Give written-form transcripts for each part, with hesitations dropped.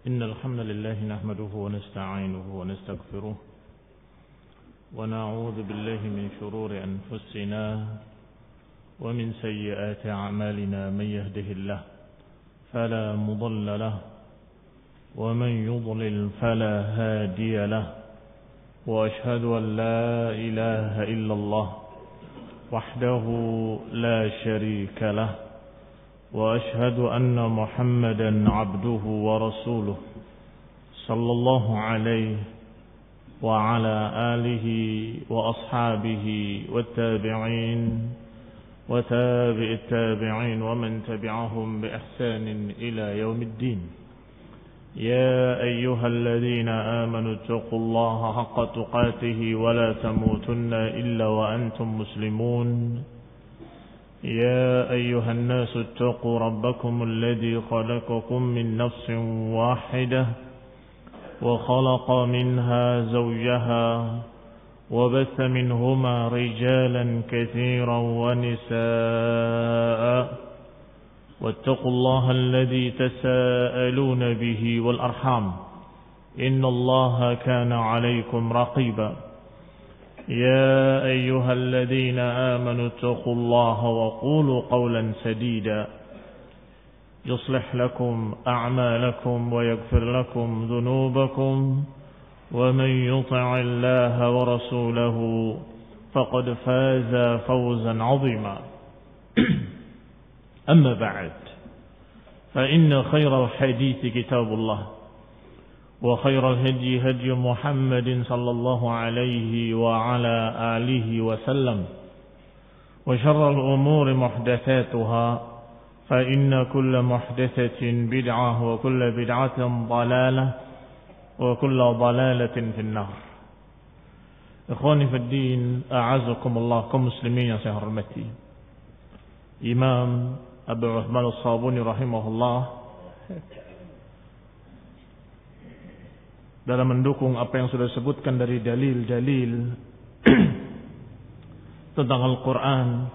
إن الحمد لله نحمده ونستعينه ونستغفره ونعوذ بالله من شرور أنفسنا ومن سيئات أعمالنا من يهده الله فلا مضل له ومن يضلل فلا هادي له وأشهد أن لا إله إلا الله وحده لا شريك له وأشهد أن محمدا عبده ورسوله صلى الله عليه وعلى آله وأصحابه والتابعين وتابع التابعين ومن تبعهم بإحسان إلى يوم الدين. يا أيها الذين آمنوا اتقوا الله حق تقاته ولا تموتن إلا وأنتم مسلمون. يا أيها الناس اتقوا ربكم الذي خلقكم من نفس واحدة وخلق منها زوجها وبث منهما رجالا كثيرا ونساء واتقوا الله الذي تساءلون به والأرحام إن الله كان عليكم رقيبا. يا أيها الذين آمنوا اتقوا الله وقولوا قولا سديدا يصلح لكم أعمالكم ويغفر لكم ذنوبكم ومن يطع الله ورسوله فقد فاز فوزا عظيما. أما بعد فإن خير الحديث كتاب الله وخير الهدي هدي محمد صلى الله عليه وعلى آله وسلم وشر الأمور محدثاتها فإن كل محدثة بدعة وكل بدعة ضلالة وكل ضلالة في النار. إخواني في الدين أعزكم الله كمسلمين yang saya hormati. Imam Abu Uthman As-Sabuni rahimahullah dalam mendukung apa yang sudah disebutkan dari dalil-dalil tentang Al-Quran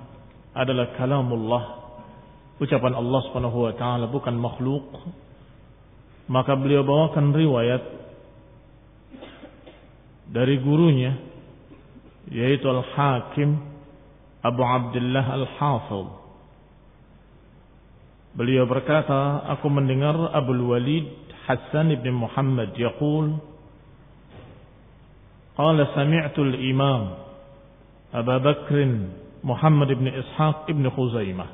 adalah kalamullah, ucapan Allah Subhanahu wa taala, bukan makhluk. Maka beliau bawakan riwayat dari gurunya yaitu Al-Hakim Abu Abdullah Al-Hafidh. Beliau berkata, aku mendengar Abul Walid Hassan ibn Muhammad yaqul qala sami'tu al-imam Abu Bakr Muhammad ibn Ishaq ibn Khuzaimah.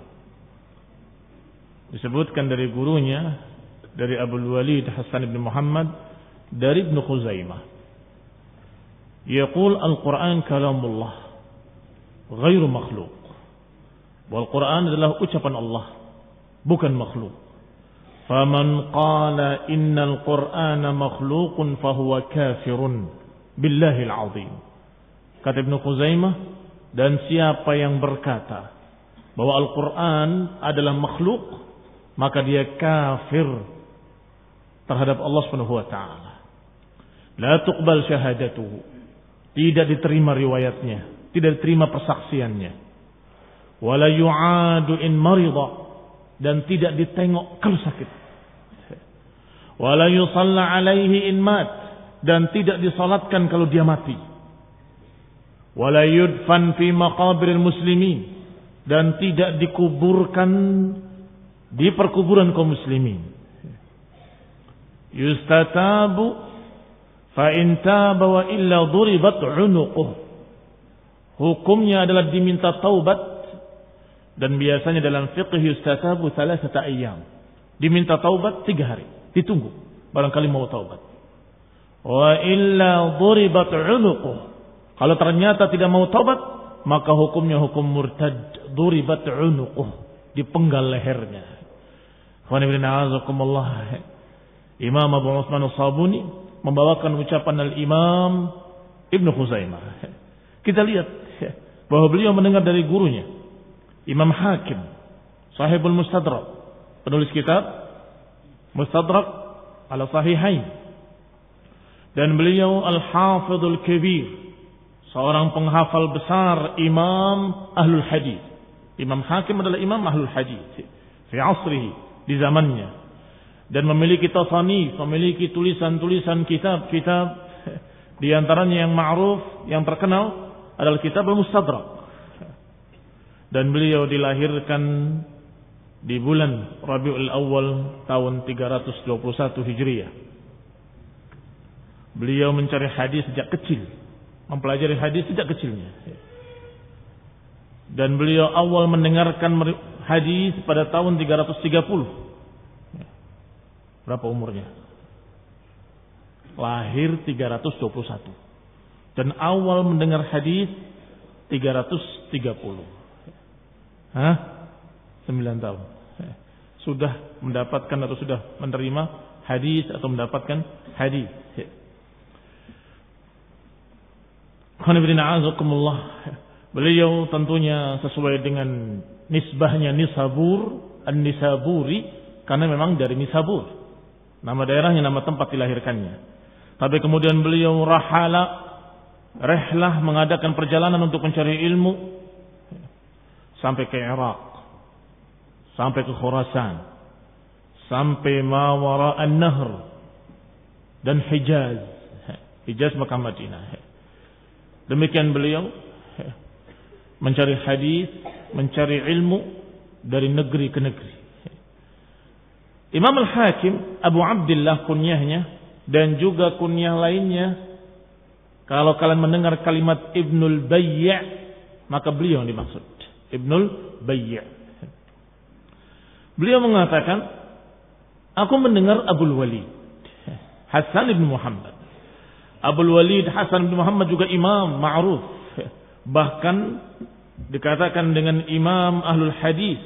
Disebutkan dari gurunya, dari Abul Walid Hassan ibn Muhammad dari Ibn Khuzaimah. Yaqul al-Quran kalamullah ghairu makhluk. Wal Quran adalah ucapan Allah, bukan makhluk. Faman qala innal Qur'ana makhluqun fahuwa kafirun billahil azim. Kata Ibn Khuzaimah, dan siapa yang berkata bahwa Al-Quran adalah makhluk, maka dia kafir terhadap Allah Subhanahu wa taala. La tuqbal syahadatuhu. Tidak diterima riwayatnya, tidak diterima persaksiannya. Wala yu'adu in marida, dan tidak ditengok kalau sakit. Wala yusalla alaihi in mat, dan tidak disalatkan kalau dia mati. Wala yudfan fi maqabiril muslimin, dan tidak dikuburkan di perkuburan kaum muslimin. Yustatabu fa in taba wa illa duribat unuquh. Hukumnya adalah diminta taubat, dan biasanya dalam fiqh yustatabu 3 ayyam. Diminta taubat 3 hari, ditunggu barangkali mau taubat. Wa illa duribat unuquh. Kalau ternyata tidak mau taubat, maka hukumnya hukum murtad, duribat unuquh, dipenggal lehernya. Wa na'azakumullah. Imam Abu Uthman As-Sabuni membawakan ucapan al-Imam Ibn Khuzaimah. Kita lihat bahwa beliau mendengar dari gurunya Imam Hakim, Sahibul Mustadrak, penulis kitab Mustadrak ala Sahihain, dan beliau Al-Hafidhul Kabir, seorang penghafal besar, Imam Ahlul Hadis. Imam Hakim adalah Imam Ahlul Hadis fi asrihi, di zamannya. dan memiliki tasanif, memiliki tulisan-tulisan kitab-kitab. Di antaranya yang ma'ruf, yang terkenal adalah kitab Al-Mustadrak. Dan beliau dilahirkan di bulan Rabiul Awal tahun 321 Hijriah. Beliau mencari hadis sejak kecil, mempelajari hadis sejak kecilnya. Dan beliau awal mendengarkan hadis pada tahun 330. Berapa umurnya? Lahir 321. Dan awal mendengar hadis 330. 9 tahun. Sudah mendapatkan atau sudah menerima hadis atau mendapatkan hadis. Beliau tentunya sesuai dengan nisbahnya Nisabur, An-Nisaburi, karena memang dari Nisabur. Nama daerahnya, nama tempat dilahirkannya. Tapi kemudian beliau rehlah mengadakan perjalanan untuk mencari ilmu sampai ke Irak, sampai ke Khurasan, sampai Mawara an-Nahr dan Hijaz Makkah Madinah. Demikian beliau mencari hadis, mencari ilmu dari negeri ke negeri. Imam Al-Hakim Abu Abdullah kunyahnya, dan juga kunyah lainnya. Kalau kalian mendengar kalimat Ibnul Bayy', maka beliau yang dimaksud, Ibnul Bayy'. Beliau mengatakan, aku mendengar Abul Walid Hasan bin Muhammad. Abul Walid Hasan bin Muhammad juga imam ma'ruf, bahkan dikatakan dengan imam ahlul hadis.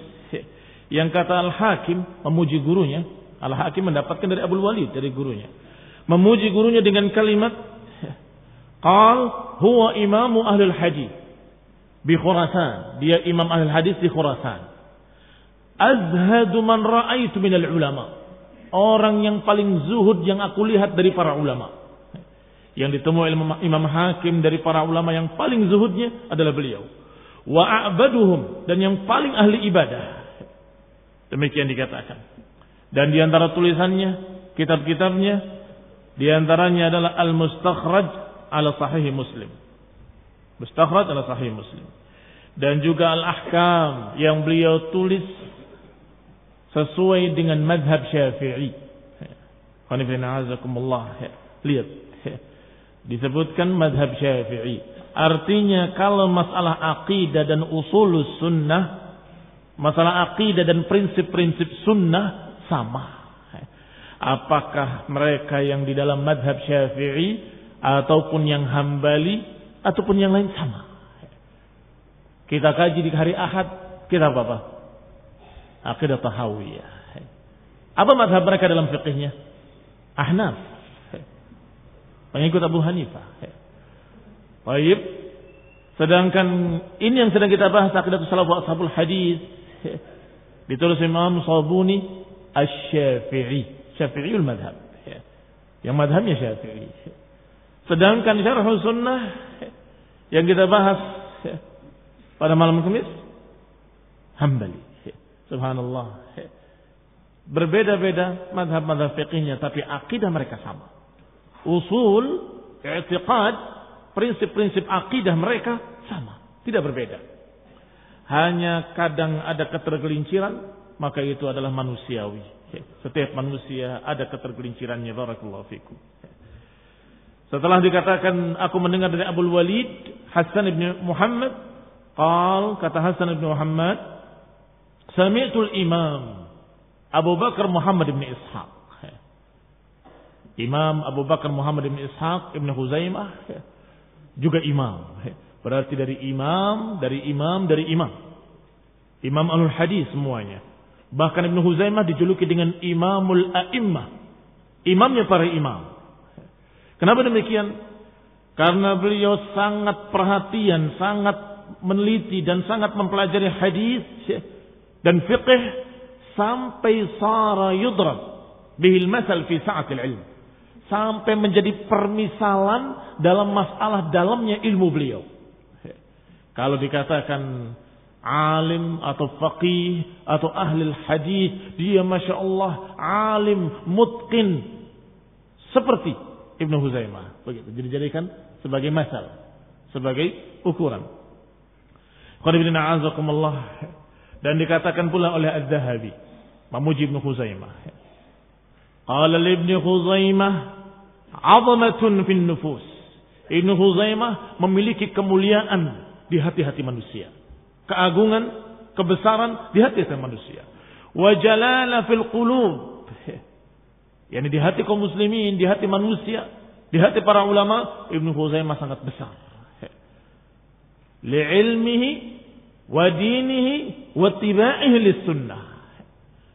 Yang kata Al-Hakim memuji gurunya, Al-Hakim mendapatkan dari Abul Walid, dari gurunya, memuji gurunya dengan kalimat, qal huwa imamu ahlul hadis bi Khurasan, dia imam ahlul hadis di Khurasan. Azhadu man ra'aitu minal ulama, orang yang paling zuhud yang aku lihat dari para ulama. Yang ditemui Imam Hakim dari para ulama yang paling zuhudnya adalah beliau. Wa a'baduhum, dan yang paling ahli ibadah. Demikian dikatakan. Dan di antara tulisannya, kitab-kitabnya, di antaranya adalah Al-Mustakhraj ala Sahih Muslim. Mustakhraj ala Sahih Muslim. Dan juga Al-Ahkam yang beliau tulis sesuai dengan madhab Syafi'i. Lihat, disebutkan madhab Syafi'i. Artinya kalau masalah aqidah dan usulus sunnah, masalah aqidah dan prinsip-prinsip sunnah sama. Apakah mereka yang di dalam madhab Syafi'i ataupun yang Hambali ataupun yang lain sama. Kita kaji di hari Ahad, kita apa? Aqidah Tahawiyah. Apa madhab mereka dalam fiqihnya? Ahnaf, pengikut Abu Hanifah. Baik. Sedangkan ini yang sedang kita bahas, Aqidatus Salaf wa Ashabul Hadis, ditulis Imam Sabuni Asy-Syafi'i, Syafi'iyul madhab, yang madhabnya Syafi'i. Sedangkan Syarh Sunnah yang kita bahas pada malam Kamis, Hambali. Subhanallah. Berbeda-beda madhab-madhab fiqihnya, tapi akidah mereka sama. Usul, i'tiqad, prinsip-prinsip akidah mereka sama, tidak berbeda. Hanya kadang ada ketergelinciran, maka itu adalah manusiawi. Setiap manusia ada ketergelincirannya. Barakallahu fikum. Setelah dikatakan aku mendengar dari Abul Walid Hasan bin Muhammad, kata Hasan bin Muhammad, sami'tul imam Abu Bakar Muhammad bin Ishaq. Imam Abu Bakar Muhammad bin Ishaq Ibn Huzaimah juga imam. Berarti dari imam. Imam Ahlul Hadis semuanya. Bahkan Ibn Huzaimah dijuluki dengan Imamul A'immah, imamnya para imam. Kenapa demikian? Karena beliau sangat perhatian, sangat meneliti dan sangat mempelajari hadis dan fiqh sampai sara yudrab bihil masal fi sa'atil ilm, sampai menjadi permisalan dalam masalah dalamnya ilmu beliau. Kalau dikatakan alim atau faqih atau ahli hadis, dia Masya Allah alim, mutqin, seperti Ibnu Huzaimah. Begitu. Jadi jadikan sebagai masal, sebagai ukuran. Dan dikatakan pula oleh Az-Zahabi memuji Ibnu Huzaimah. Qala Ibnu Huzaimah 'azamatun fin nufus. Ibnu Huzaimah memiliki kemuliaan di hati-hati manusia. Keagungan, kebesaran di hati-hati manusia. Wa jalala fil qulub. Yani di hati kaum muslimin, di hati manusia, di hati para ulama, Ibnu Huzaimah sangat besar. Li'ilmihi wa dinihi wa tibaihi lis-sunnah.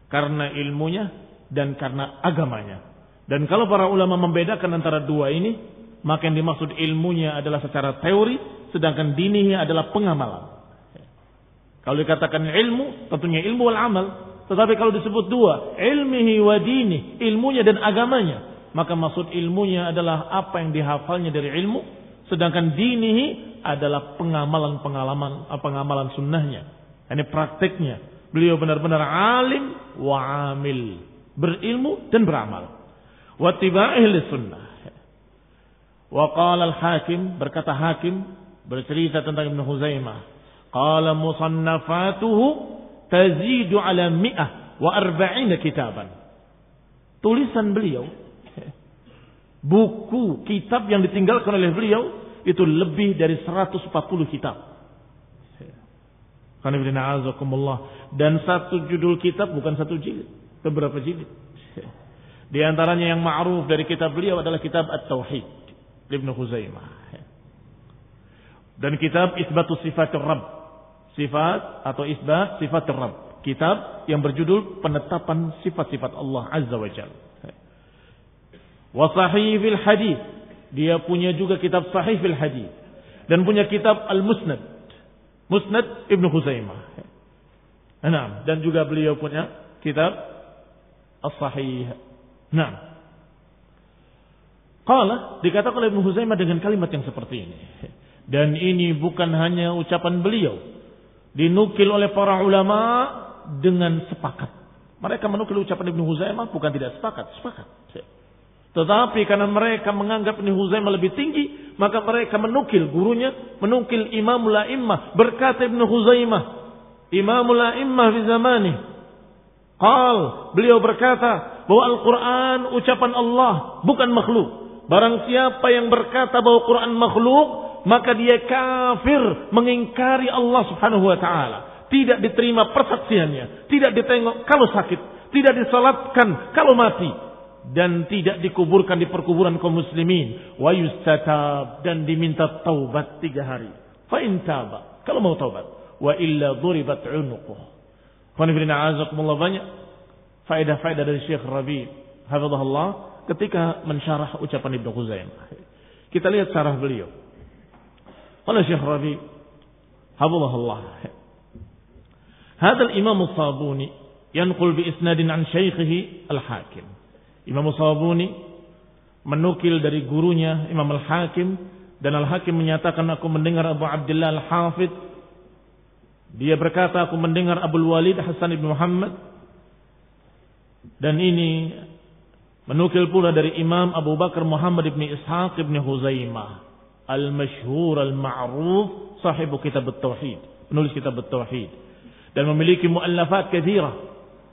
Karena ilmunya dan karena agamanya. Dan kalau para ulama membedakan antara dua ini, maka yang dimaksud ilmunya adalah secara teori, sedangkan dinihi adalah pengamalan. Kalau dikatakan ilmu, tentunya ilmu wal amal. Tetapi kalau disebut dua, ilmihi wa dini, ilmunya dan agamanya, maka maksud ilmunya adalah apa yang dihafalnya dari ilmu, sedangkan dinihi adalah pengamalan sunnahnya. Ini prakteknya. Beliau benar-benar alim wa amil, berilmu dan beramal. Wa tibaihi lis-sunnah. Wa qala al-Hakim, berkata Hakim bercerita tentang Ibnu Huzaimah, qala musannafatuhu tazidu ala 140 kitaban. Tulisan beliau, buku kitab yang ditinggalkan oleh beliau itu lebih dari 140 kitab. Dan satu judul kitab bukan satu jilid, beberapa jilid. Di antaranya yang ma'ruf dari kitab beliau adalah kitab At-Tauhid Ibnu Huzaimah. Dan kitab Isbatus Sifatur Rabb, sifat atau isbat sifatur Rabb, kitab yang berjudul penetapan sifat-sifat Allah Azza wa Jalla. Wa Sahihil Hadis, dia punya juga kitab Sahihil Hadis dan punya kitab Al-Musnad, Musnad Ibnu Huzaimah. Dan juga beliau punya kitab As-Sahih. Qala, dikatakan oleh Ibnu Huzaimah dengan kalimat yang seperti ini. Dan ini bukan hanya ucapan beliau, dinukil oleh para ulama dengan sepakat. Mereka menukil ucapan Ibnu Huzaimah bukan tidak sepakat. Tetapi karena mereka menganggap Ibnu Huzaimah lebih tinggi, maka mereka menukil gurunya, menukil Imamul A'immah. Berkata Ibnu Huzaimah, Imamul A'immah fi zamani, beliau berkata bahwa Al-Quran ucapan Allah, bukan makhluk. Barang siapa yang berkata bahwa Quran makhluk, maka dia kafir, mengingkari Allah Subhanahu wa taala. Tidak diterima persaksiannya, tidak ditengok kalau sakit, tidak disalatkan kalau mati, dan tidak dikuburkan di perkuburan kaum muslimin. Wa yustatab, dan diminta taubat 3 hari. Fa in taba, kalau mau taubat. Wa illa duribat unuquh. Banyak faedah-faedah dari Syekh Rabi hafizahullah ketika mensyarah ucapan Ibnu Huzaimah. Kita lihat syarah beliau. Qala Syekh Rabi hafizahullah, hadha al-Imam as-Sabuni yanqul bi isnadin an syaikhihi al-Hakim. Imam as-Sabuni menukil dari gurunya Imam al-Hakim, dan al-Hakim menyatakan, aku mendengar Abu Abdullah al-Hafidh, dia berkata, aku mendengar Abul Walid Hasan ibn Muhammad. Dan ini menukil pula dari Imam Abu Bakar Muhammad ibn Ishaq ibn Huzaimah, al-masyhur al-ma'ruf, sahibu kitab at-tauhid, penulis kitab at-tauhid, dan memiliki muallafat katsirah.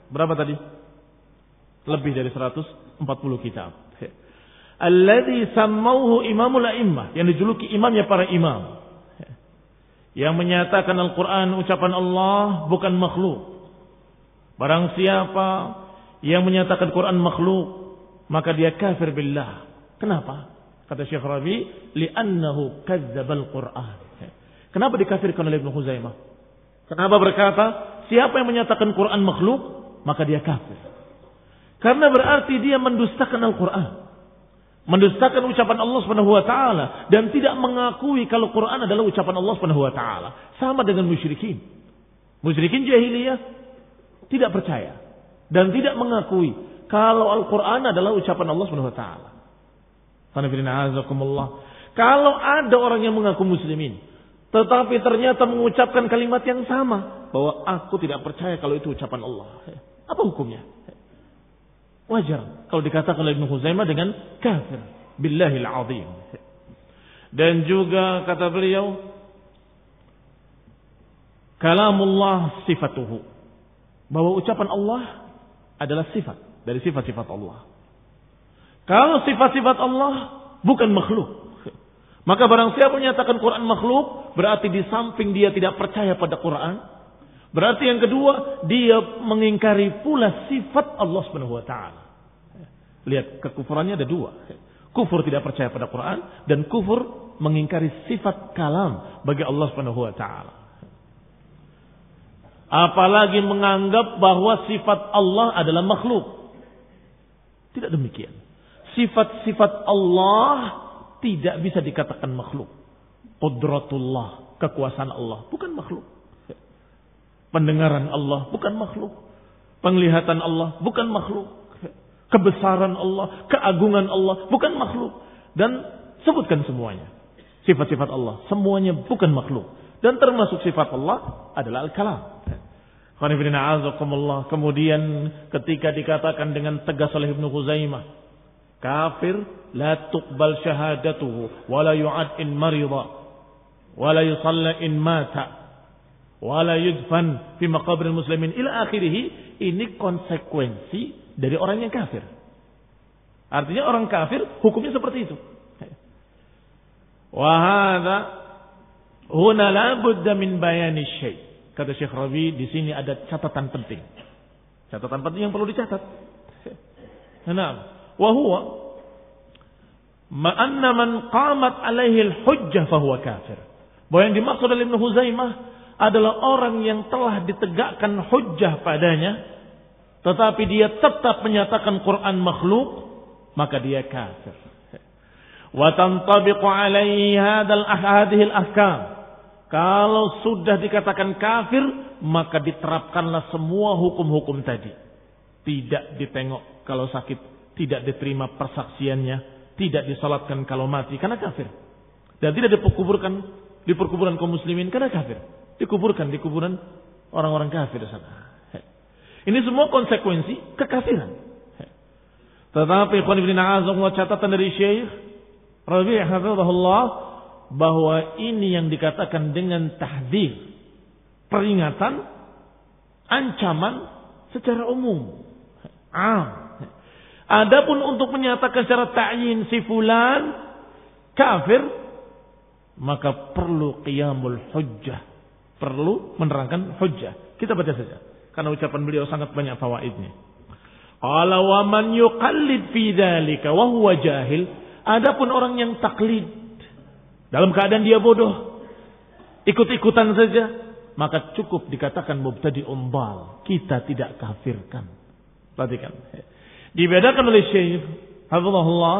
Berapa tadi? Lebih dari 140 kitab. Alladhi sammauhu Imamul A'immah, yang dijuluki imamnya para imam, yang menyatakan Al-Quran ucapan Allah, bukan makhluk. Barang siapa yang menyatakan Quran makhluk, maka dia kafir billah. Kenapa? Kata Syekh Rabi, li'annahu kazzabal Quran. Kenapa dikafirkan oleh Ibnu Huzaimah? Kenapa berkata siapa yang menyatakan Quran makhluk, maka dia kafir? Karena berarti dia mendustakan Al-Quran, mendustakan ucapan Allah Subhanahu wa taala, dan tidak mengakui kalau Quran adalah ucapan Allah Subhanahu wa taala. Sama dengan musyrikin. Musyrikin jahiliyah tidak percaya dan tidak mengakui kalau Al-Quran adalah ucapan Allah Subhanahu wa taala. Kalau ada orang yang mengaku muslimin tetapi ternyata mengucapkan kalimat yang sama, bahwa aku tidak percaya kalau itu ucapan Allah. Apa hukumnya? Wajar kalau dikatakan oleh Ibnu Khuzaimah dengan kafir billahil azim. Dan juga kata beliau, kalamullah sifatuhu, bahwa ucapan Allah adalah sifat dari sifat-sifat Allah. Kalau sifat-sifat Allah bukan makhluk, maka barang siapa menyatakan Quran makhluk, berarti di samping dia tidak percaya pada Quran, berarti yang kedua dia mengingkari pula sifat Allah Subhanahu wa taala. Lihat, kekufurannya ada dua. Kufur tidak percaya pada Quran dan kufur mengingkari sifat kalam bagi Allah Subhanahu wa taala. Apalagi menganggap bahwa sifat Allah adalah makhluk. Tidak demikian. Sifat-sifat Allah tidak bisa dikatakan makhluk. Qudratullah, kekuasaan Allah, bukan makhluk. Pendengaran Allah, bukan makhluk. Penglihatan Allah, bukan makhluk. Kebesaran Allah, keagungan Allah, bukan makhluk. Dan sebutkan semuanya. Sifat-sifat Allah, semuanya bukan makhluk. Dan termasuk sifat Allah adalah al-kalam. Kemudian ketika dikatakan dengan tegas oleh Ibnu Khuzaimah, kafir la tuqbal syahadatuhu wa la yu'ad in marida wa la yusalla in mata wa la yudfan fi maqabir muslimin ila akhirih. Ini konsekuensi dari orang yang kafir. Artinya orang kafir hukumnya seperti itu. Wa hadza huna la budda min bayani syai'. Kata Syekh Rabi, di sini ada catatan penting. Catatan penting yang perlu dicatat. Nah, wa huwa ma anna man qamat alaihi al-hujjah fa huwa kafir. Bahwa yang dimaksud oleh Ibnu Khuzaimah adalah orang yang telah ditegakkan hujjah padanya, tetapi dia tetap menyatakan Quran makhluk, maka dia kafir. Wa tantabiqu alaihi hadhihi al-ahkam. Kalau sudah dikatakan kafir, maka diterapkanlah semua hukum-hukum tadi. Tidak ditengok kalau sakit, tidak diterima persaksiannya, tidak disalatkan kalau mati karena kafir. Dan tidak dikuburkan di perkuburan kaum muslimin karena kafir. Dikuburkan di kuburan orang-orang kafir di sana. Ini semua konsekuensi kekafiran. Tetapi ikhwan fillah, catatan dari Syekh Rabi' hafizahullah, bahwa ini yang dikatakan dengan tahdzir, peringatan, ancaman secara umum, Adapun untuk menyatakan secara ta'yin si fulan kafir, maka perlu qiyamul hujjah, perlu menerangkan hujjah. Kita baca saja, karena ucapan beliau sangat banyak fawaidnya. Qala wa man yuqallid fi dzalika wa huwa jahil. Adapun orang yang taklid dalam keadaan dia bodoh, ikut-ikutan saja, maka cukup dikatakan mubtadi'un dhal. Kita tidak kafirkan. Perhatikan. Dibedakan oleh Syekh hafizahullah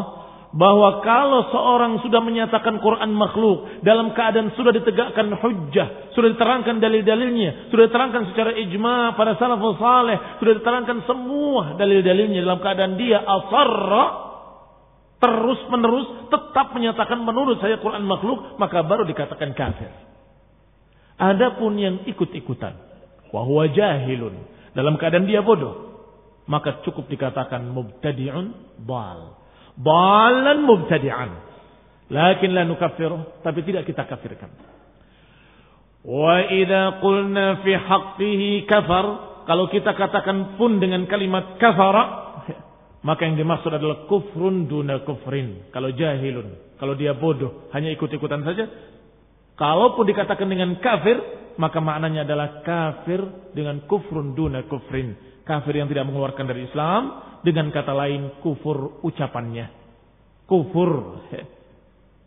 bahwa kalau seorang sudah menyatakan Quran makhluk dalam keadaan sudah ditegakkan hujjah, sudah diterangkan dalil-dalilnya, sudah diterangkan secara ijma' pada salafus saleh, sudah diterangkan semua dalil-dalilnya dalam keadaan dia asarra, terus menerus tetap menyatakan menurut saya Quran makhluk, maka baru dikatakan kafir. Adapun yang ikut-ikutan, wa huwa jahilun, dalam keadaan dia bodoh, maka cukup dikatakan mubtadi'un dhal. Dhalan mubtadi'an. Lakin la nukaffiruh, tapi tidak kita kafirkan. Wa idza qulna fi haqqihi kafar, kalau kita katakan pun dengan kalimat kafara, maka yang dimaksud adalah kufrun duna kufrin. Kalau jahilun, kalau dia bodoh, hanya ikut-ikutan saja. Kalaupun dikatakan dengan kafir, maka maknanya adalah kafir dengan kufrun duna kufrin. Kafir yang tidak mengeluarkan dari Islam, dengan kata lain kufur ucapannya. Kufur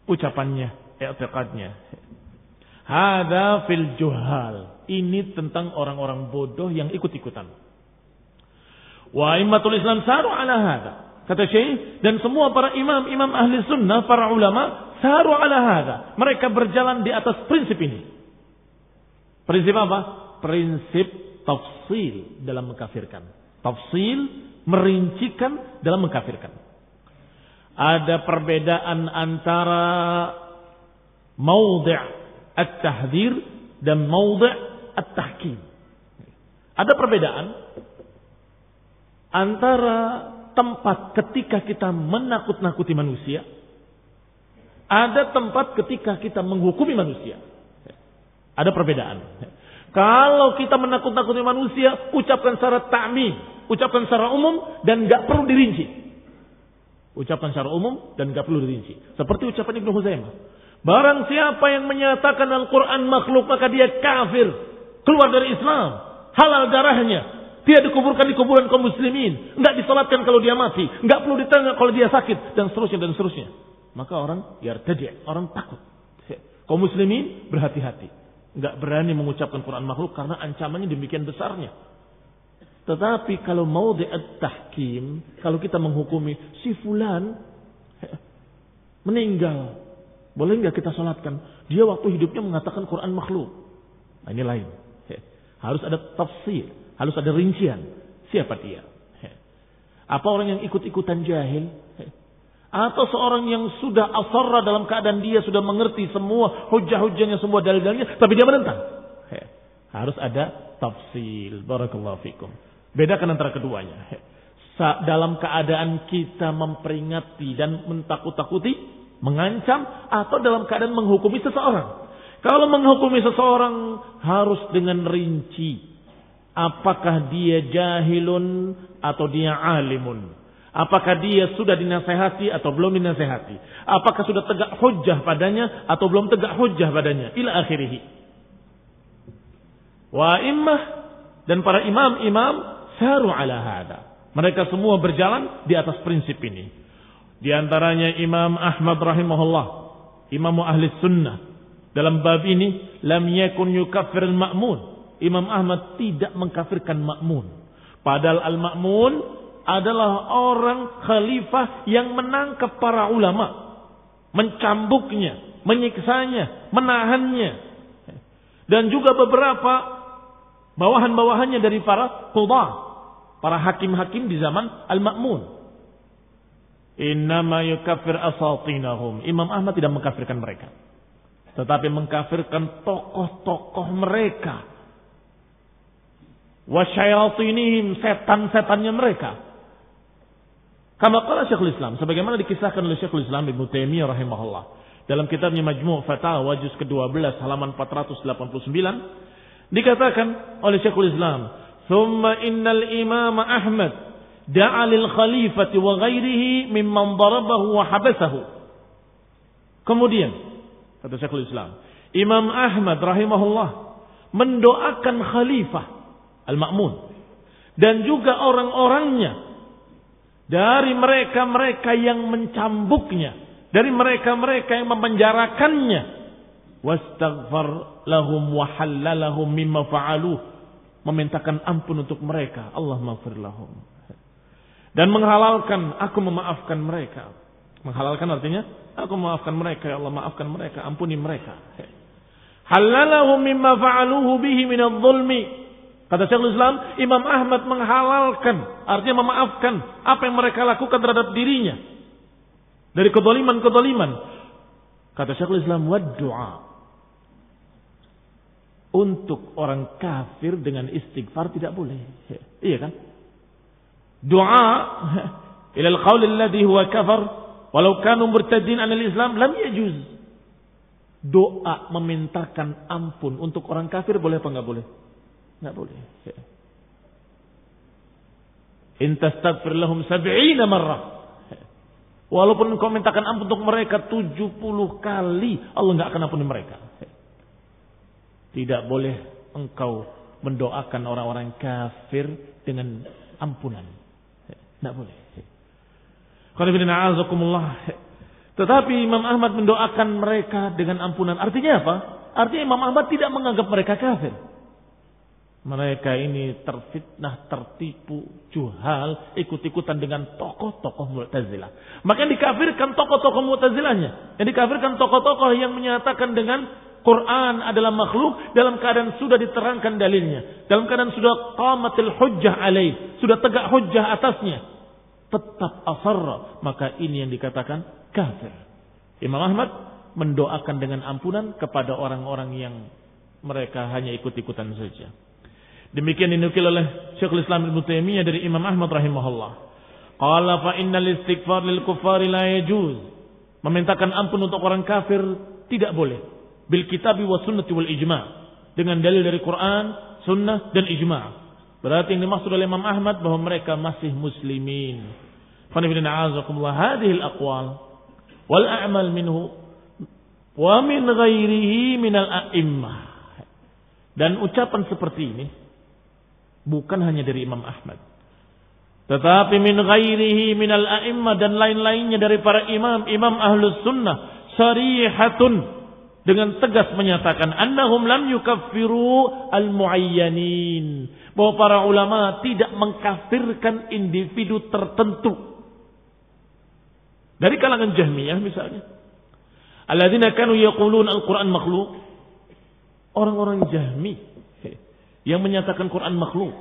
ucapannya, i'tiqadnya. Hadza fil juhal. Ini tentang orang-orang bodoh yang ikut-ikutan. Wa immatul Islam saru ala hada. Kata Syekh, dan semua para imam ahli sunnah, para ulama saru ala hada. Mereka berjalan di atas prinsip ini. Prinsip apa? Prinsip tafsil dalam mengkafirkan. Tafsil, merincikan dalam mengkafirkan. Ada perbedaan antara maudhi' at-tahdhir dan maudhi' at-tahkim. Ada perbedaan antara tempat ketika kita menakut-nakuti manusia, ada tempat ketika kita menghukumi manusia. Ada perbedaan. Kalau kita menakut-nakuti manusia, ucapkan secara ta'mim, ucapkan secara umum dan enggak perlu dirinci. Ucapkan secara umum dan enggak perlu dirinci. Seperti ucapan Ibnu Huzaimah. Barang siapa yang menyatakan Al-Quran makhluk, maka dia kafir, keluar dari Islam, halal darahnya, dia dikuburkan di kuburan kaum muslimin, enggak disalatkan kalau dia mati, enggak perlu ditanya kalau dia sakit, dan seterusnya dan seterusnya. Maka orang yartaji', orang takut. Kaum muslimin berhati-hati, enggak berani mengucapkan Quran makhluk karena ancamannya demikian besarnya. Tetapi kalau maudhi' at-tahkim, kalau kita menghukumi si fulan meninggal, boleh enggak kita salatkan? Dia waktu hidupnya mengatakan Quran makhluk. Nah, ini lain. Harus ada tafsir, harus ada rincian. Siapa dia? Apa orang yang ikut-ikutan jahil? Atau seorang yang sudah asarra dalam keadaan dia sudah mengerti semua hujah-hujahnya, semua dalil-dalilnya, tapi dia menentang? Harus ada tafsil. Barakallahu fikum. Bedakan antara keduanya. Dalam keadaan kita memperingati dan mentakut-takuti, mengancam, atau dalam keadaan menghukumi seseorang. Kalau menghukumi seseorang harus dengan rinci. Apakah dia jahilun atau dia alimun? Apakah dia sudah dinasehati atau belum dinasehati? Apakah sudah tegak hujjah padanya atau belum tegak hujjah padanya? Ila akhirih. Wa immah dan para imam-imam saru ala hada. Mereka semua berjalan di atas prinsip ini. Di antaranya Imam Ahmad rahimahullah, Imam ahli sunnah. Dalam bab ini, lam yakun yukaffir al-ma'mun. Imam Ahmad tidak mengkafirkan ma'mun. Padahal al-ma'mun adalah orang khalifah yang menangkap para ulama, mencambuknya, menyiksanya, menahannya. Dan juga beberapa bawahan-bawahannya dari para qudhah, para hakim-hakim di zaman al-ma'mun. Innama yukaffir asatinahum. Imam Ahmad tidak mengkafirkan mereka, tetapi mengkafirkan tokoh-tokoh mereka. Wasyayatinihim, setan-setannya mereka. Kama qala Syekhul Islam, sebagaimana dikisahkan oleh Syekhul Islam Ibnu Taimiyah rahimahullah dalam kitabnya Majmu' Fatawa juz ke-12 halaman 489, dikatakan oleh Syekhul Islam, "Tsumma innal Imam Ahmad da'a lil khalifati wa ghairihi mimman darabahu wa habasahu." Kemudian kata Syekhul Islam, Imam Ahmad rahimahullah mendoakan khalifah al-Ma'mun dan juga orang-orangnya dari mereka-mereka yang mencambuknya, dari mereka-mereka yang memenjarakannya, wastaghfar lahum wa halalahum mimma fa'aluh, memintakan ampun untuk mereka, Allah maghfir lahum, dan menghalalkan, aku memaafkan mereka. Menghalalkan artinya aku memaafkan mereka, ya Allah maafkan mereka, ampuni mereka. Halalahum mimma fa'aluhu bihi minadh-dhulmi. Kata Syekhul Islam, Imam Ahmad menghalalkan, artinya memaafkan apa yang mereka lakukan terhadap dirinya dari kezaliman-kezaliman. Kata Syekhul Islam, wad du'a. Untuk orang kafir dengan istighfar tidak boleh. Iya kan? Doa ila al-qaul alladhi huwa kafar walau kanu murtadin anil Islam lam yajuz. Doa memintakan ampun untuk orang kafir boleh apa enggak boleh? Enggak boleh. In tastaghfir lahum 70 marrah. Walaupun engkau mintakan ampun untuk mereka 70 kali, Allah enggak akan ampuni mereka. Tidak boleh engkau mendoakan orang-orang kafir dengan ampunan. Tidak boleh. Tetapi Imam Ahmad mendoakan mereka dengan ampunan. Artinya apa? Artinya Imam Ahmad tidak menganggap mereka kafir. Mereka ini terfitnah, tertipu, juhal, ikut-ikutan dengan tokoh-tokoh Mu'tazilah. Maka yang dikafirkan tokoh-tokoh Mu'tazilahnya. Yang dikafirkan tokoh-tokoh yang menyatakan dengan Quran adalah makhluk dalam keadaan sudah diterangkan dalilnya. Dalam keadaan sudah qamatil hujjah alaih. Sudah tegak hujjah atasnya. Tetap asarra. Maka ini yang dikatakan kafir. Imam Ahmad mendoakan dengan ampunan kepada orang-orang yang mereka hanya ikut-ikutan saja. Demikian dinukil oleh Syekhul Islam Ibnu Taimiyah dari Imam Ahmad rahimahullah. Qala fa innal istighfar lil kuffari la yajuz. Memintakan ampun untuk orang kafir tidak boleh. Bil kitabi was sunnati wal ijma'. Dengan dalil dari Quran, sunnah dan ijma'. Berarti yang dimaksud oleh Imam Ahmad bahwa mereka masih muslimin. Fa inna a'azakumullah hadhihi al aqwal wal a'mal minhu wa min ghairihi minal a'immah. Dan ucapan seperti ini bukan hanya dari Imam Ahmad, tetapi min ghairihi minal a'immah, dan lain-lainnya dari para imam ahlus sunnah, sarihatun, dengan tegas menyatakan annahum lam yukaffiru al-muayyanin, bahwa para ulama tidak mengkafirkan individu tertentu dari kalangan Jahmiyah misalnya, alladzina kanu yaqulun al-Qur'an makhluq. Orang-orang Jahmi yang menyatakan Quran makhluk,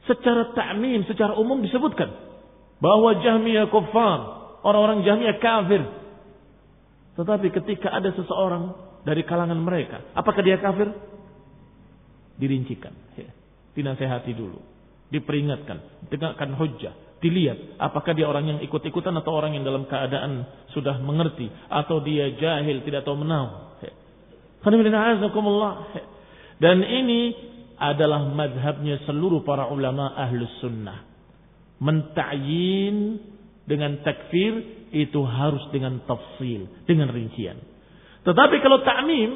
secara ta'mim, secara umum disebutkan bahwa Jahmiyah kuffar, orang-orang Jahmiyah kafir. Tetapi ketika ada seseorang dari kalangan mereka, apakah dia kafir? Dirincikan, dinasehati dulu, diperingatkan, dengarkan hujjah, dilihat apakah dia orang yang ikut-ikutan atau orang yang dalam keadaan sudah mengerti, atau dia jahil, tidak tahu menahu. Dan ini adalah madhabnya seluruh para ulama ahlus sunnah. Menta'yin dengan takfir itu harus dengan tafsil, dengan rincian. Tetapi kalau ta'mim,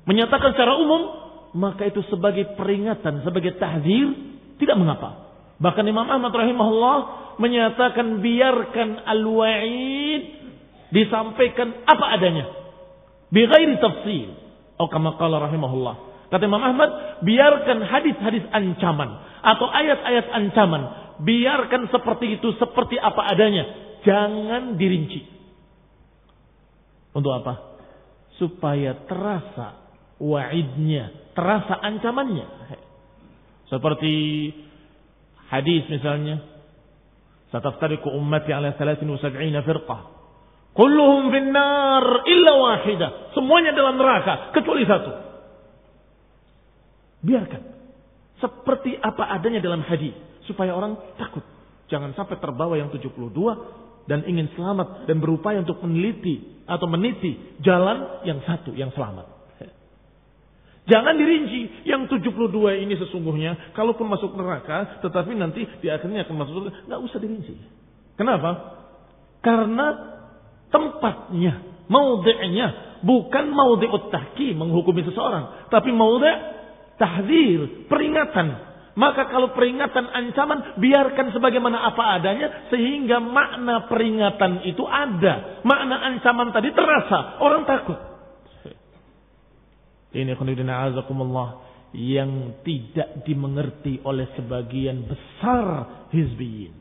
menyatakan secara umum, maka itu sebagai peringatan, sebagai tahdzir, tidak mengapa. Bahkan Imam Ahmad rahimahullah menyatakan biarkan al-wa'id disampaikan apa adanya, bighairi tafsil, atau kama qala rahimahullah. Kata Imam Ahmad, biarkan hadis-hadis ancaman atau ayat-ayat ancaman, biarkan seperti itu, seperti apa adanya, jangan dirinci. Untuk apa? Supaya terasa wa'idnya, terasa ancamannya. Seperti hadis misalnya, sataftariqu ummati ala 73 firqah, kulluhum finnar illa wahidah. Semuanya dalam neraka kecuali satu. Biarkan seperti apa adanya dalam hadis supaya orang takut. Jangan sampai terbawa yang 72 dan ingin selamat dan berupaya untuk meneliti atau meniti jalan yang satu yang selamat. Jangan dirinci yang 72 ini sesungguhnya kalaupun masuk neraka, tetapi nanti di akhirnya akan masuk surga. Enggak usah dirinci. Kenapa? Karena tempatnya, maudhi'nya bukan maudhi'ut tahkim, menghukumi seseorang, tapi maudhi' tahdzir, peringatan. Maka kalau peringatan ancaman, biarkan sebagaimana apa adanya, sehingga makna peringatan itu ada, makna ancaman tadi terasa, orang takut. Ini khonidina azakumullah yang tidak dimengerti oleh sebagian besar hizbiyin.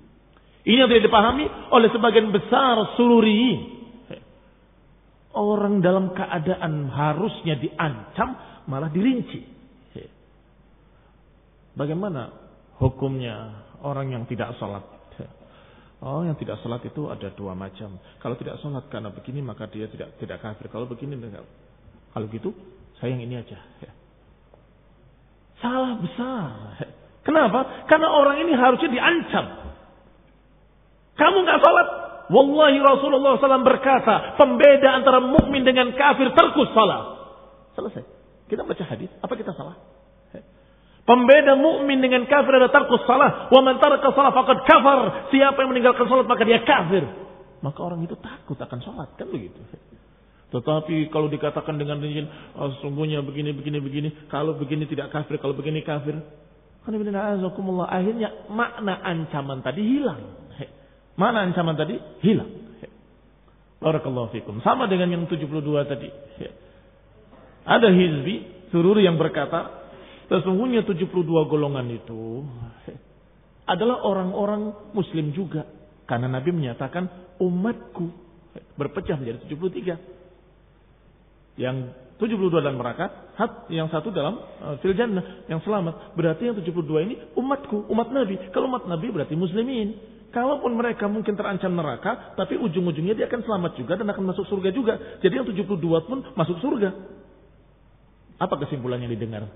Ini yang tidak dipahami oleh sebagian besar sururiyin. Orang dalam keadaan harusnya diancam malah dirinci. Bagaimana hukumnya orang yang tidak sholat? Oh, yang tidak sholat itu ada dua macam. Kalau tidak sholat karena begini maka dia tidak kafir. Kalau begini enggak. Kalau gitu saya yang ini aja. Salah besar. Kenapa? Karena orang ini harusnya diancam. Kamu enggak sholat? Wallahi Rasulullah SAW berkata, pembeda antara mukmin dengan kafir tarkus salat. Selesai. Kita baca hadis, apa kita salah? Pembeda mukmin dengan kafir adalah tarkus salat. Wa man taraka salat faqad kafar. Siapa yang meninggalkan salat maka dia kafir. Maka orang itu takut akan salat, kan begitu. Tetapi kalau dikatakan dengan rincian, sungguhnya begini, kalau begini tidak kafir, kalau begini kafir. Akhirnya makna ancaman tadi hilang. Mana ancaman tadi? Hilang. Barakallahu fikum. Sama dengan yang 72 tadi. Ada hizbi, sururi yang berkata, sesungguhnya 72 golongan itu adalah orang-orang muslim juga. Karena Nabi menyatakan umatku berpecah menjadi 73. Yang 72 dalam neraka, yang satu dalam fil jannah, yang selamat. Berarti yang 72 ini umatku, umat Nabi. Kalau umat Nabi berarti muslimin. Kalaupun mereka mungkin terancam neraka, tapi ujung-ujungnya dia akan selamat juga dan akan masuk surga juga. Jadi yang 72 pun masuk surga. Apa kesimpulannya didengar?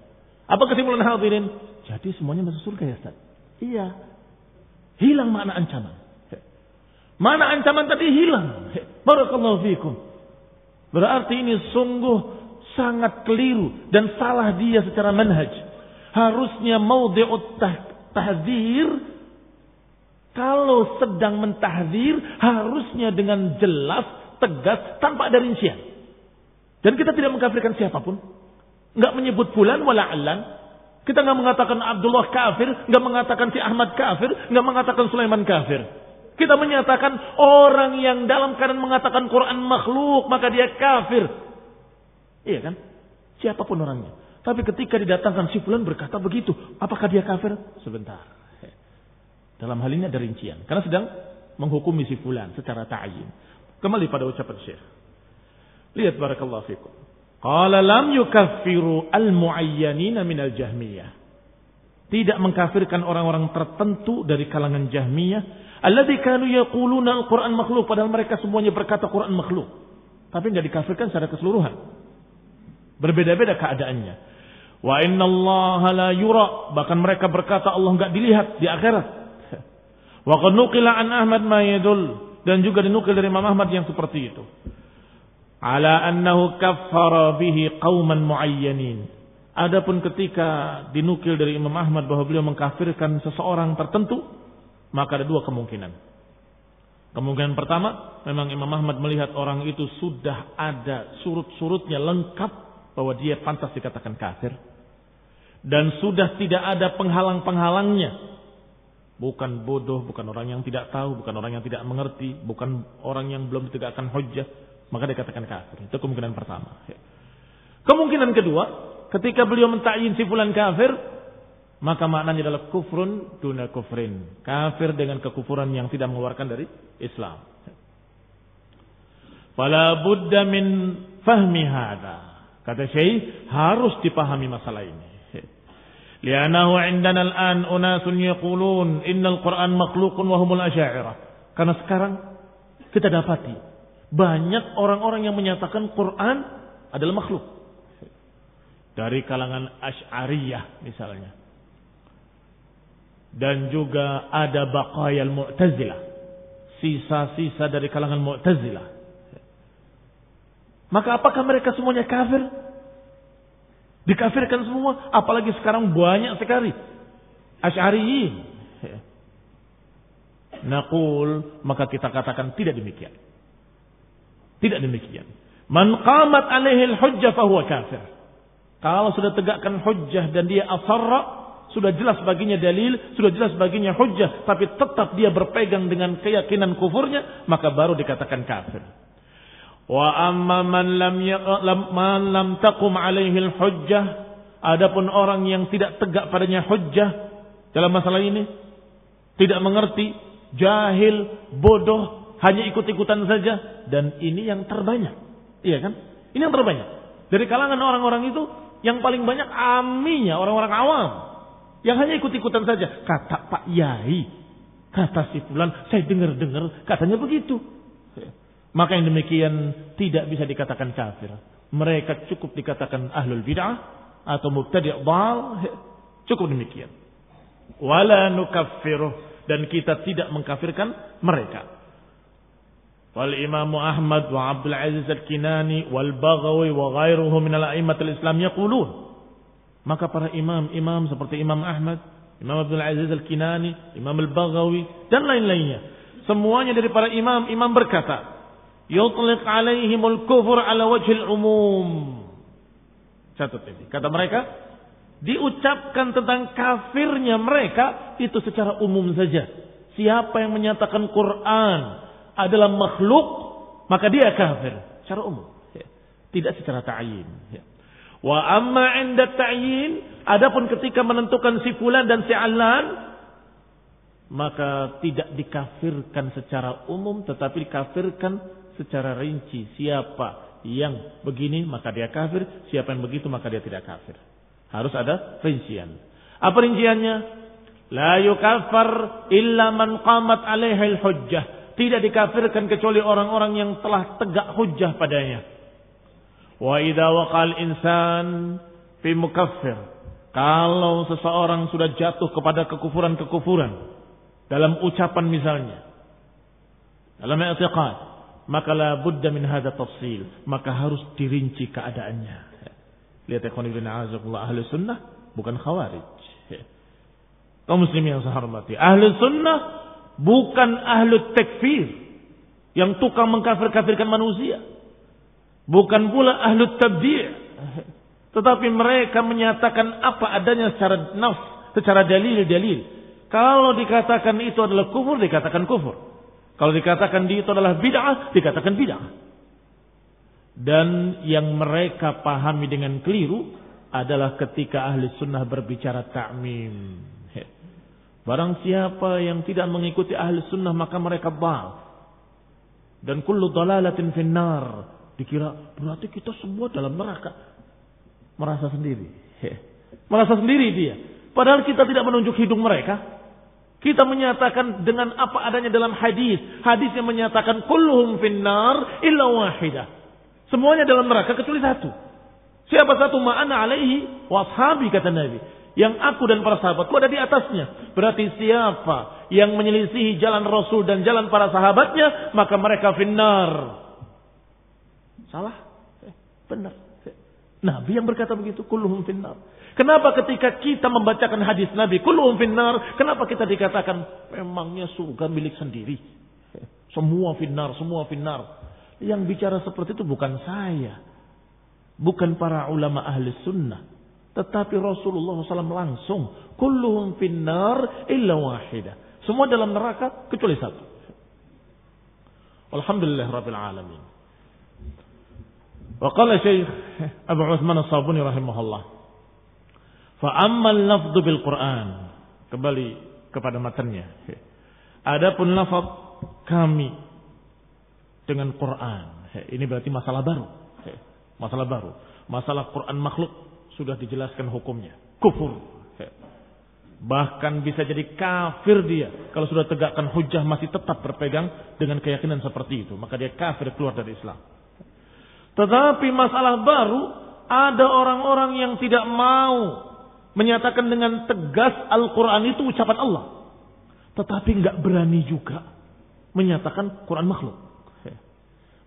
Apa kesimpulan hadirin? Jadi semuanya masuk surga ya Ustaz? Iya. Hilang makna ancaman. Makna ancaman tadi hilang. Barakallahu fikum. Berarti ini sungguh sangat keliru dan salah dia secara manhaj. Harusnya maudhi'ut tahdzir, kalau sedang mentahdzir harusnya dengan jelas, tegas, tanpa ada rincian. Dan kita tidak mengkafirkan siapapun. Enggak menyebut fulan wala allan. Kita enggak mengatakan Abdullah kafir, enggak mengatakan si Ahmad kafir, enggak mengatakan Sulaiman kafir. Kita menyatakan orang yang dalam keadaan mengatakan Quran makhluk, maka dia kafir. Iya kan? Siapapun orangnya. Tapi ketika didatangkan si fulan berkata begitu, apakah dia kafir? Sebentar. Dalam hal ini ada rincian. Karena sedang menghukumi si fulan secara ta'yin. Kembali pada ucapan Syekh. Lihat barakallahu fikum. Qala lam yukaffiru al-mu'ayyanina minal jahmiyah. Tidak mengkafirkan orang-orang tertentu dari kalangan Jahmiyah. Alladzi kanu yaquluna al-Qur'an makhluk. Padahal mereka semuanya berkata Quran makhluk. Tapi tidak dikafirkan secara keseluruhan. Berbeda-beda keadaannya. Wa inna Allah la yura. Bahkan mereka berkata Allah enggak dilihat di akhirat. Wa qad nuqila an Ahmad ma yadul, dan juga dinukil dari Imam Ahmad yang seperti itu. Ala annahu kaffara bihi qauman muayyanin. Adapun ketika dinukil dari Imam Ahmad bahwa beliau mengkafirkan seseorang tertentu, maka ada dua kemungkinan. Kemungkinan pertama, memang Imam Ahmad melihat orang itu sudah ada surut-surutnya lengkap bahwa dia pantas dikatakan kafir, dan sudah tidak ada penghalang-penghalangnya. Bukan bodoh, bukan orang yang tidak tahu, bukan orang yang tidak mengerti, bukan orang yang belum ditegakkan hujjah, maka dikatakan kafir. Itu kemungkinan pertama. Kemungkinan kedua, ketika beliau mentakyin si fulan kafir, maka maknanya adalah kufrun duna kufrin. Kafir dengan kekufuran yang tidak mengeluarkan dari Islam. Fala budda min fahmi hadha. Kata Syekh, harus dipahami masalah ini. Li'annahu 'indana al-an unasun yaqulun innal Qur'an makhluqun wa humul asy'ariyah. Karena sekarang kita dapati banyak orang-orang yang menyatakan Quran adalah makhluk. Dari kalangan Asy'ariyah misalnya. Dan juga ada baqayal Mu'tazilah. Sisa-sisa dari kalangan Mu'tazilah. Maka apakah mereka semuanya kafir? Dikafirkan semua, apalagi sekarang banyak sekali Asy'ariyin. Naqul, maka kita katakan tidak demikian. Tidak demikian. Man qamat alaihi al-hujjah fahuwa kafir. Kalau sudah tegakkan hujjah dan dia asarra, sudah jelas baginya dalil, sudah jelas baginya hujjah, tapi tetap dia berpegang dengan keyakinan kufurnya, maka baru dikatakan kafir. Wa amma man lam taqum alaihi al-hujjah, adapun orang yang tidak tegak padanya hujjah dalam masalah ini, tidak mengerti, jahil, bodoh, hanya ikut-ikutan saja, dan ini yang terbanyak. Iya kan? Ini yang terbanyak. Dari kalangan orang-orang itu yang paling banyak aminya, orang-orang awam yang hanya ikut-ikutan saja. Kata Pak Yai, kata si fulan, saya dengar-dengar katanya begitu. Maka yang demikian tidak bisa dikatakan kafir. Mereka cukup dikatakan ahlul bid'ah atau mubtadi' dhal. Cukup demikian. Wala nukaffiruh, dan kita tidak mengkafirkan mereka. Wal Imam Ahmad wa Abdul Aziz Al-Kinani wal Baghawi wa ghairuhum min al-a'immatil Islam yaqulun. Maka para imam-imam seperti Imam Ahmad, Imam Abdul Aziz Al-Kinani, Imam Al-Baghawi dan lain-lainnya, semuanya dari para imam berkata, yutliq alaihimul kufur ala wajhil umum. Catat ini. Kata mereka, diucapkan tentang kafirnya mereka itu secara umum saja. Siapa yang menyatakan Quran adalah makhluk, maka dia kafir secara umum. Tidak secara ta'yin. Wa amma 'inda ta'yin, adapun ketika menentukan si fulan dan si allan, maka tidak dikafirkan secara umum, tetapi dikafirkan secara rinci. Siapa yang begini maka dia kafir, siapa yang begitu maka dia tidak kafir. Harus ada rincian. Apa rinciannya? La yukaffar illa man qamat alaihi al-hujjah. Tidak dikafirkan kecuali orang-orang yang telah tegak hujjah padanya. Wa idza waqal insan fi mukaffir. Kalau seseorang sudah jatuh kepada kekufuran-kekufuran dalam ucapan misalnya, dalam i'tiqad, maka la budda min hadha tafsil, maka harus dirinci keadaannya. Lihat ikhwan ibn a'azakullah, ahli sunnah bukan khawarij. Kaum muslimin yang saya hormati, ahli sunnah bukan ahli takfir yang tukang mengkafir-kafirkan manusia. Bukan pula ahli tabdi', tetapi mereka menyatakan apa adanya secara nafs, secara dalil-dalil. Kalau dikatakan itu adalah kufur, dikatakan kufur. Kalau dikatakan itu adalah bid'ah, dikatakan bid'ah. Dan yang mereka pahami dengan keliru adalah ketika ahli sunnah berbicara ta'mim. Barang siapa yang tidak mengikuti ahli sunnah maka mereka bal. Dan kullu dalalatin finnar. Dikira berarti kita semua dalam neraka. Merasa sendiri. Merasa sendiri dia. Padahal kita tidak menunjuk hidung mereka. Kita menyatakan dengan apa adanya dalam hadis. Hadis yang menyatakan kulluhum finnar illa wahidah. Semuanya dalam neraka kecuali satu. Siapa satu? Ma'ana alaihi wa ashabi, kata Nabi. Yang aku dan para sahabatku ada di atasnya. Berarti siapa yang menyelisihi jalan Rasul dan jalan para sahabatnya, maka mereka finnar. Salah? Benar. Nabi yang berkata begitu, kulluhum finnar. Kenapa ketika kita membacakan hadis Nabi, kulluhum finnar, kenapa kita dikatakan memangnya surga milik sendiri? Semua finnar, semua finnar. Yang bicara seperti itu bukan saya. Bukan para ulama ahli sunnah. Tetapi Rasulullah SAW langsung, kulluhum finnar illa wahidah. Semua dalam neraka kecuali satu. Alhamdulillah Rabbil Alamin. Wa qala Syekh Abu Uthman As-Sabuni rahimahullah. Fa ammal lafdhu bil Quran. Kembali kepada matanya. Adapun lafaz kami dengan Quran. Ini berarti masalah baru. Masalah baru. Masalah Quran makhluk sudah dijelaskan hukumnya. Kufur. Bahkan bisa jadi kafir dia. Kalau sudah tegakkan hujjah masih tetap berpegang dengan keyakinan seperti itu. Maka dia kafir, keluar dari Islam. Tetapi masalah baru, ada orang-orang yang tidak mau menyatakan dengan tegas Al-Quran itu ucapan Allah. Tetapi enggak berani juga menyatakan Quran makhluk.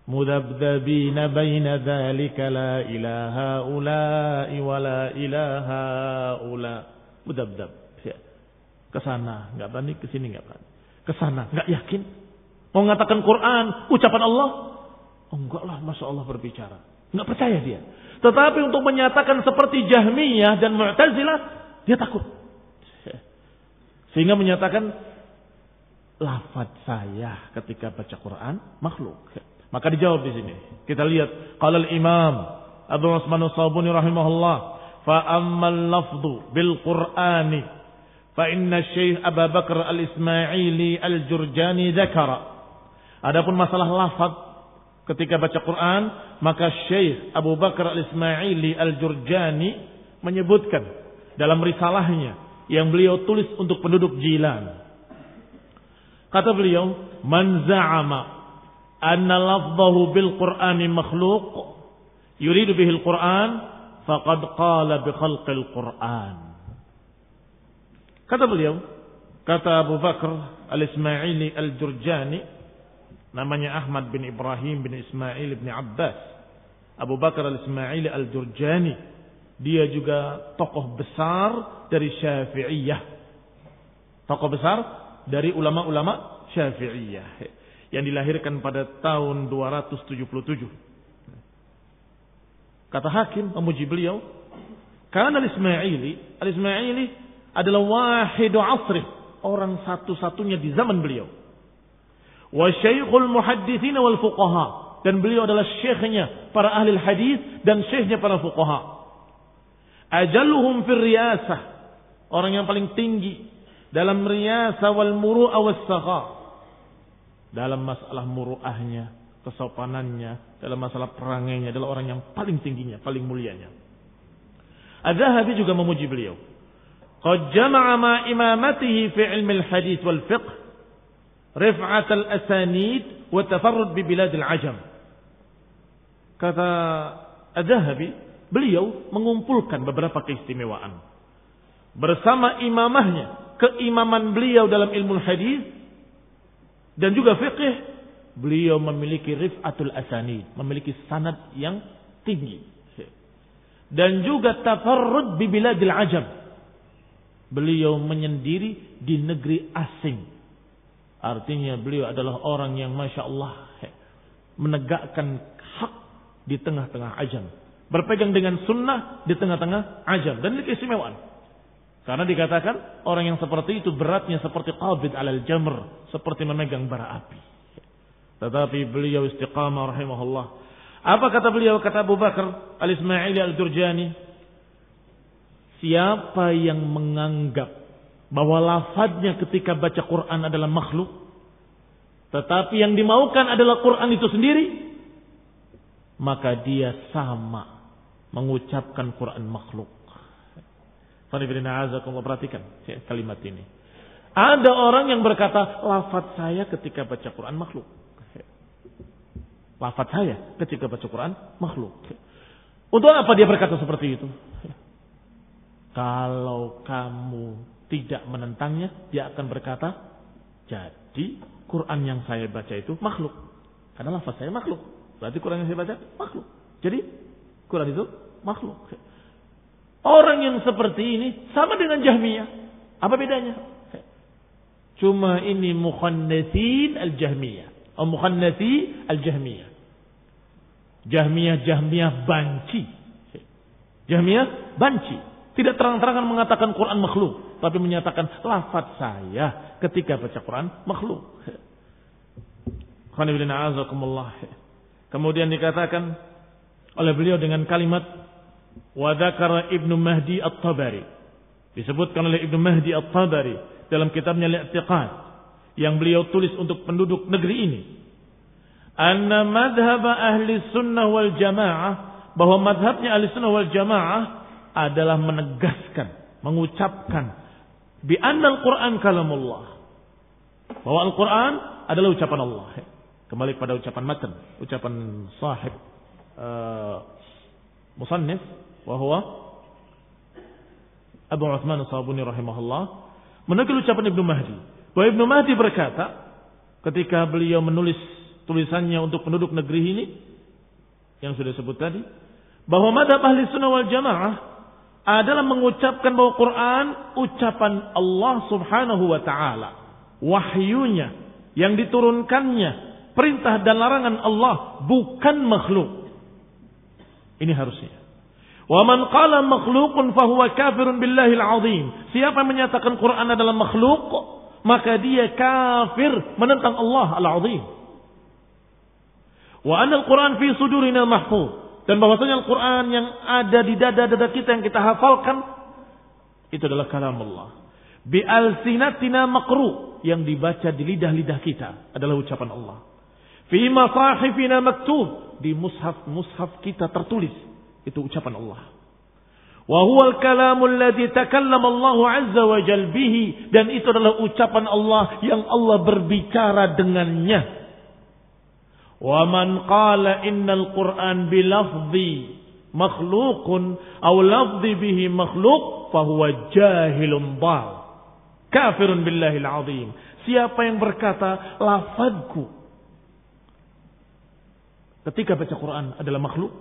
Mudabdabina baina dzalika la ilaha ula'i wa la ilaha ula. Mudabdab. Kesana enggak berani, kesini enggak berani. Kesana enggak yakin. Mau mengatakan Quran ucapan Allah? Oh, enggak lah, Masya Allah berbicara. Enggak percaya dia. Tetapi untuk menyatakan seperti Jahmiyah dan Mu'tazilah, dia takut. Sehingga menyatakan lafaz saya ketika baca Quran makhluk. Maka dijawab di sini. Kita lihat qala al-Imam Abu Uthman As-Sabuni rahimahullah, fa ammal lafdhu bil Qur'ani fa inna Syekh Abu Bakar Al-Ismaili Al-Jurjani dzakara. Adapun masalah lafaz ketika baca Quran, maka Syekh Abu Bakar Al-Ismaili Al-Jurjani menyebutkan dalam risalahnya yang beliau tulis untuk penduduk Jilan. Kata beliau, man za'ama anna lafzahu bil Qur'ani makhluq yuridu bihil Qur'an faqad qala bi khalqil Qur'an. Kata beliau, kata Abu Bakar Al-Ismaili Al-Jurjani, namanya Ahmad bin Ibrahim bin Ismail bin Abbas. Abu Bakar Al-Ismaili Al-Jurjani, dia juga tokoh besar dari Syafi'iyah. Tokoh besar dari ulama-ulama Syafi'iyah yang dilahirkan pada tahun 277. Kata Hakim memuji beliau, karena Al-Ismaili adalah wahidu asrih, orang satu-satunya di zaman beliau. Wa syaikhul muhadditsin wal fuqaha, dan beliau adalah syekhnya para ahli hadis dan syekhnya para fuqaha. Ajalluhum fil riyasah, orang yang paling tinggi dalam riyasah wal muru'ah was sakha. Dalam masalah muru'ahnya, kesopanannya, dalam masalah perangainya adalah orang yang paling tingginya, paling mulianya. Az-Zahabi juga memuji beliau. qad jama'a ma imamatihi fi ilmi al-hadith wal fiqh rif'at al-asanid wa tafarrud bi bilad al-ajam. Kata Az-Zahabi, beliau mengumpulkan beberapa keistimewaan bersama imamahnya, keimaman beliau dalam ilmu hadis dan juga fiqh. Beliau memiliki rif'atul asanid, memiliki sanad yang tinggi, dan juga tafarrud bi biladil ajam. Beliau menyendiri di negeri asing. Artinya beliau adalah orang yang masya Allah menegakkan hak di tengah-tengah ajam, berpegang dengan sunnah di tengah-tengah ajam, dan ini keistimewaan. Karena dikatakan orang yang seperti itu beratnya seperti qabid alal jamr, seperti memegang bara api. Tetapi beliau istiqamah rahimahullah. Apa kata beliau? Kata Abu Bakar al-Ismaili al-Jurjani, siapa yang menganggap bahwa lafadznya ketika baca Quran adalah makhluk, tetapi yang dimaukan adalah Quran itu sendiri, maka dia sama mengucapkan Quran makhluk. Perhatikan kalimat ini. Ada orang yang berkata, lafadz saya ketika baca Quran makhluk. Lafadz saya ketika baca Quran makhluk. Untuk apa dia berkata seperti itu? Kalau kamu tidak menentangnya, dia akan berkata, jadi Quran yang saya baca itu makhluk. Karena lafadz saya makhluk. Berarti Quran yang saya baca makhluk. Jadi Quran itu makhluk. Orang yang seperti ini sama dengan Jahmiyah. Apa bedanya? Cuma ini mukhannatsin al-Jahmiyah. Atau mukhannatsi al-Jahmiyah. Jahmiyah banci. Jahmiyah banci. Tidak terang-terangan mengatakan Quran makhluk, tapi menyatakan lafaz saya ketika baca Quran makhluk. Kemudian dikatakan oleh beliau dengan kalimat wa dzakara Ibnu Mahdi At-Tabari. Disebutkan oleh Ibnu Mahdi At-Tabari dalam kitabnya Al-I'tiqad yang beliau tulis untuk penduduk negeri ini. Anna madhhab ahli sunnah wal jamaah, bahwa madhabnya ahli sunnah wal jamaah adalah menegaskan, mengucapkan bi anna al-Quran kalamullah, bahwa Al-Quran adalah ucapan Allah. Kembali pada ucapan matan, ucapan sahib musannif wa huwa Abu Utsman As-Sabuni rahimahullah, menukil ucapan Ibnu Mahdi. Bahwa Ibnu Mahdi berkata ketika beliau menulis tulisannya untuk penduduk negeri ini yang sudah disebut tadi, bahwa madhab ahli sunnah wal jamaah adalah mengucapkan bahwa Quran ucapan Allah subhanahu wa ta'ala, wahyunya yang diturunkannya, perintah dan larangan Allah, bukan makhluk. Ini harusnya. Wa man qala makhluqun fahuwa kafirun billahi al-azim. Siapa yang menyatakan Quran adalah makhluk, maka dia kafir menentang Allah al-azim. Wa anna al-Quran fi sudurina mahfuz. Dan bahwasanya Al-Quran yang ada di dada-dada kita yang kita hafalkan itu adalah kalam Allah. Bi alsinatina maqru, yang dibaca di lidah-lidah kita adalah ucapan Allah. Fi masahifina maktub, di mushaf kita tertulis itu ucapan Allah. Wa huwa al-kalamu alladhi takallama Allah azza wa jalla bihi, dan itu adalah ucapan Allah yang Allah berbicara dengannya. Wa man qala innal Qur'an bi lafzi makhluqun aw lafzi bihi makhluq fahuwa jahilun dhal kafirun billahi al-azim. Siapa yang berkata lafazku ketika baca Quran adalah makhluk,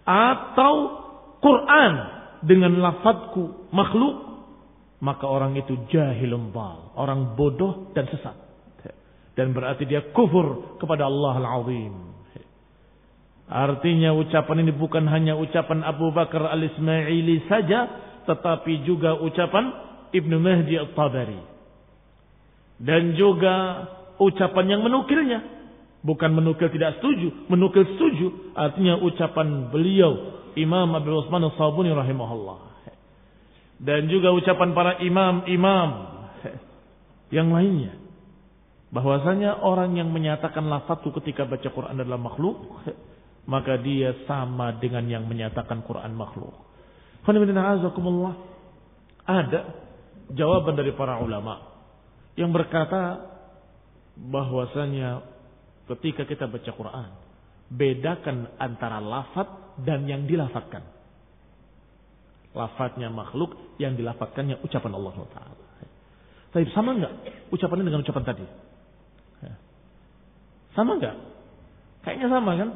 atau Quran dengan lafazku makhluk, maka orang itu jahilun dhal, orang bodoh dan sesat. Dan berarti dia kufur kepada Allah al-azim. Artinya ucapan ini bukan hanya ucapan Abu Bakar al-Ismaili saja, tetapi juga ucapan Ibnu Mahdi At-Tabari. Dan juga ucapan yang menukilnya. Bukan menukil tidak setuju, menukil setuju. Artinya ucapan beliau, Imam Abu Utsman As-Sabuni rahimahullah. Dan juga ucapan para imam-imam yang lainnya. Bahwasanya orang yang menyatakan lafazku ketika baca Quran adalah makhluk, maka dia sama dengan yang menyatakan Quran makhluk. Ada jawaban dari para ulama yang berkata bahwasanya ketika kita baca Quran, bedakan antara lafaz dan yang dilafazkan. Lafaznya makhluk, yang dilafazkannya ucapan Allah SWT. Tapi sama enggak ucapannya dengan ucapan tadi? Sama enggak? Kayaknya sama kan?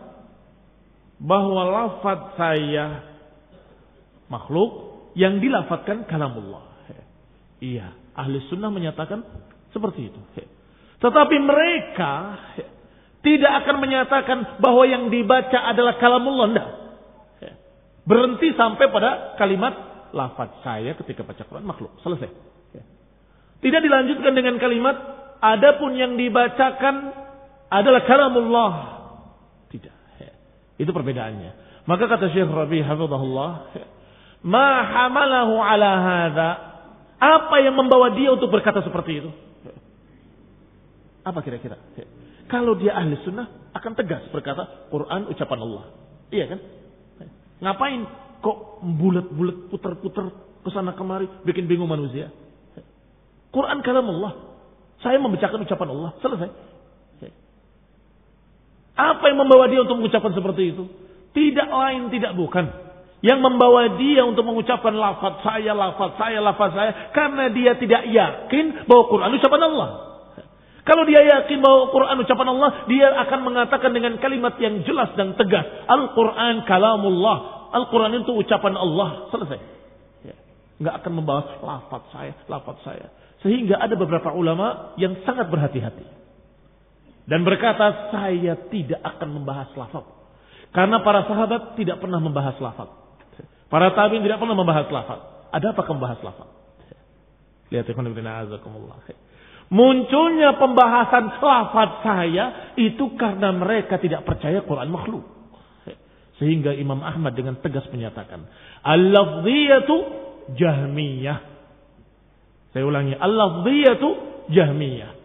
Bahwa lafaz saya makhluk, yang dilafazkan kalamullah. Iya, ahli sunnah menyatakan seperti itu. Tetapi mereka tidak akan menyatakan bahwa yang dibaca adalah kalamullah. Tidak. Berhenti sampai pada kalimat lafaz saya ketika baca Quran makhluk. Selesai. Tidak dilanjutkan dengan kalimat adapun yang dibacakan adalah kalamullah. Tidak. Itu perbedaannya. Maka kata Syekh Rabi hafizahullah, ma hamalahu ala hadza, apa yang membawa dia untuk berkata seperti itu? Apa kira-kira? Kalau dia ahli sunnah akan tegas berkata Quran ucapan Allah. Iya kan? Ngapain kok bulat-bulat putar-putar kesana kemari bikin bingung manusia? Quran kalam Allah. Saya membacakan ucapan Allah. Selesai. Apa yang membawa dia untuk mengucapkan seperti itu? Tidak lain tidak bukan. Yang membawa dia untuk mengucapkan lafaz saya, lafaz saya, lafaz saya. Karena dia tidak yakin bahwa Quran ucapan Allah. Kalau dia yakin bahwa Quran ucapan Allah, dia akan mengatakan dengan kalimat yang jelas dan tegas. Al-Quran kalamullah. Al-Quran itu ucapan Allah. Selesai. Nggak akan membahas lafaz saya, lafaz saya. Sehingga ada beberapa ulama yang sangat berhati-hati. Dan berkata, saya tidak akan membahas lafaz. Karena para sahabat tidak pernah membahas lafaz. Para tabi'in tidak pernah membahas lafaz. Ada apa membahas lafaz? Lihat ikhwan fillah azakumullah. Munculnya pembahasan lafaz saya itu karena mereka tidak percaya Quran makhluk. Sehingga Imam Ahmad dengan tegas menyatakan, al-lafziyatu jahmiyah. Saya ulangi, al-lafziyatu jahmiyah.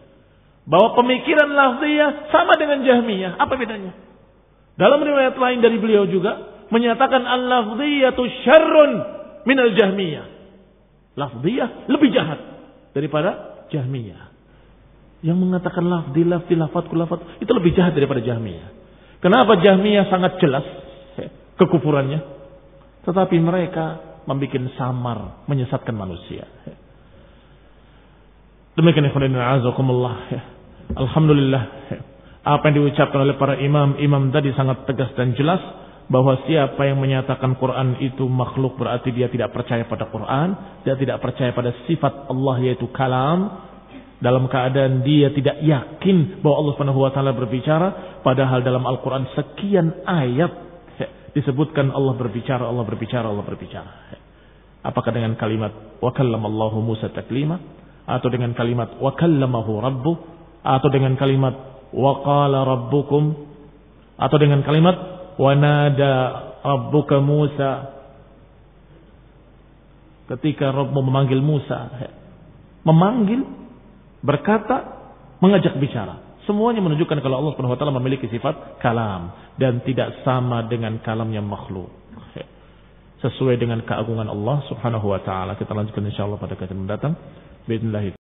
Bahwa pemikiran lafziyah sama dengan jahmiyah. Apa bedanya? Dalam riwayat lain dari beliau juga menyatakan al-lafziyatu syarrun minal jahmiyah. Lafziyah lebih jahat daripada jahmiyah. Yang mengatakan lafzi itu lebih jahat daripada jahmiyah. Kenapa? Jahmiyah sangat jelas kekufurannya, tetapi mereka membuat samar, menyesatkan manusia. Demikian ikhwan azakumullah. Alhamdulillah, apa yang diucapkan oleh para imam tadi sangat tegas dan jelas, bahwa siapa yang menyatakan Quran itu makhluk berarti dia tidak percaya pada Quran, dia tidak percaya pada sifat Allah yaitu kalam, dalam keadaan dia tidak yakin bahwa Allah Subhanahu wa taala berbicara, padahal dalam Al-Qur'an sekian ayat disebutkan Allah berbicara, Allah berbicara, Allah berbicara. Apakah dengan kalimat wa kallamallahu Musa taklima, atau dengan kalimat wa kallamahu rabbuh, atau dengan kalimat wa qala rabbukum, atau dengan kalimat wa nada rabbuka Musa, ketika Rabbmu memanggil Musa, memanggil, berkata, mengajak bicara. Semuanya menunjukkan kalau Allah Subhanahu wa taala memiliki sifat kalam dan tidak sama dengan kalam yang makhluk. Sesuai dengan keagungan Allah Subhanahu wa taala. Kita lanjutkan insyaallah pada kesempatan mendatang. Bismillah.